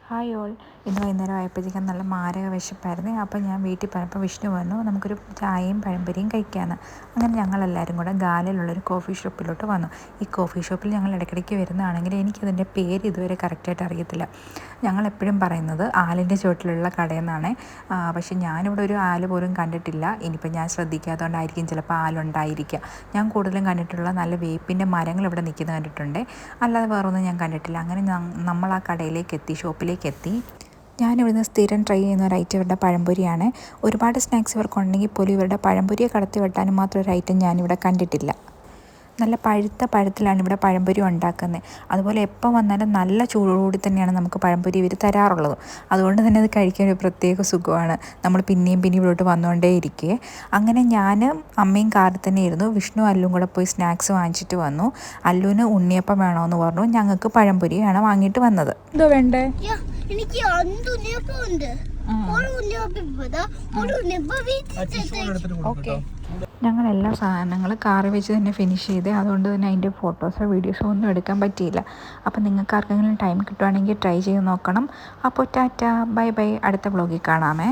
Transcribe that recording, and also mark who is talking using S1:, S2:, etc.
S1: Hi all. ഇന്ന് വൈകുന്നേരം ആയപ്പോഴത്തേക്കും നല്ല മാരക വിശപ്പായിരുന്നു. അപ്പോൾ ഞാൻ വീട്ടിൽ പോയപ്പോൾ വിഷ്ണു പറഞ്ഞു നമുക്കൊരു ചായയും പഴംപൊരിയും കഴിക്കാമെന്ന്. അങ്ങനെ ഞങ്ങളെല്ലാവരും കൂടെ ഗാലയിലുള്ളൊരു കോഫി ഷോപ്പിലോട്ട് വന്നു. ഈ കോഫി ഷോപ്പിൽ ഞങ്ങൾ ഇടയ്ക്കിടയ്ക്ക് വരുന്നതാണെങ്കിൽ എനിക്കതിൻ്റെ പേര് ഇതുവരെ കറക്റ്റായിട്ട് അറിയത്തില്ല. ഞങ്ങളെപ്പോഴും പറയുന്നത് ആലിൻ്റെ ചുവട്ടിലുള്ള കടയെന്നാണ്. പക്ഷേ ഞാനിവിടെ ഒരു ആല് പോലും കണ്ടിട്ടില്ല. ഇനിയിപ്പോൾ ഞാൻ ശ്രദ്ധിക്കാത്തതുകൊണ്ടായിരിക്കും ചിലപ്പോൾ ആലുണ്ടായിരിക്കുക. ഞാൻ കൂടുതലും കണ്ടിട്ടുള്ള നല്ല വേപ്പിൻ്റെ മരങ്ങൾ ഇവിടെ നിൽക്കുന്നത് കണ്ടിട്ടുണ്ട്. അല്ലാതെ വേറൊന്നും ഞാൻ കണ്ടിട്ടില്ല. അങ്ങനെ നമ്മൾ ആ കടയിലേക്ക് എത്തി, ഷോപ്പിലേക്ക് എത്തി. ഞാനിവിടുന്ന് സ്ഥിരം ട്രൈ ചെയ്യുന്ന ഒരു ഐറ്റം ഇവരുടെ പഴംപൊരിയാണ്. ഒരുപാട് സ്നാക്സ് ഇവർക്കുണ്ടെങ്കിൽ പോലും ഇവരുടെ പഴംപൊരിയെ കടത്തി വെട്ടാനും മാത്രം ഒരു ഐറ്റം ഞാനിവിടെ കണ്ടിട്ടില്ല. നല്ല പഴുത്ത പഴത്തിലാണ് ഇവിടെ പഴംപൊരി ഉണ്ടാക്കുന്നത്. അതുപോലെ എപ്പോൾ വന്നാലും നല്ല ചൂടോടുകൂടി തന്നെയാണ് നമുക്ക് പഴംപൊരി ഇവർ തരാറുള്ളത്. അതുകൊണ്ട് തന്നെ അത് കഴിക്കാൻ ഒരു പ്രത്യേക സുഖമാണ്. നമ്മൾ പിന്നെയും ഇവിടോട്ട് വന്നുകൊണ്ടേ ഇരിക്കുകയെ. അങ്ങനെ ഞാനും അമ്മയും കാറിൽ തന്നെ ഇരുന്നു. വിഷ്ണു അല്ലും കൂടെ പോയി സ്നാക്സ് വാങ്ങിച്ചിട്ട് വന്നു. അല്ലുവിന് ഉണ്ണിയപ്പം വേണമെന്ന് പറഞ്ഞു. ഞങ്ങൾക്ക് പഴംപൊരിയാണ് വാങ്ങിയിട്ട് വന്നത്. എന്തോ വേണ്ടേ?
S2: എനിക്ക്
S1: ഓക്കെ. ഞങ്ങൾ എല്ലാ സാധനങ്ങളും കാറിൽ വെച്ച് തന്നെ ഫിനിഷ് ചെയ്ത്, അതുകൊണ്ട് തന്നെ അതിൻ്റെ ഫോട്ടോസോ വീഡിയോസോ ഒന്നും എടുക്കാൻ പറ്റിയില്ല. അപ്പോൾ നിങ്ങൾക്ക് ആർക്കെങ്കിലും ടൈം കിട്ടുവാണെങ്കിൽ ട്രൈ ചെയ്ത് നോക്കണം. അപ്പോൾ ടാറ്റ, ബൈ ബൈ, അടുത്ത വ്ളോഗിൽ കാണാമേ.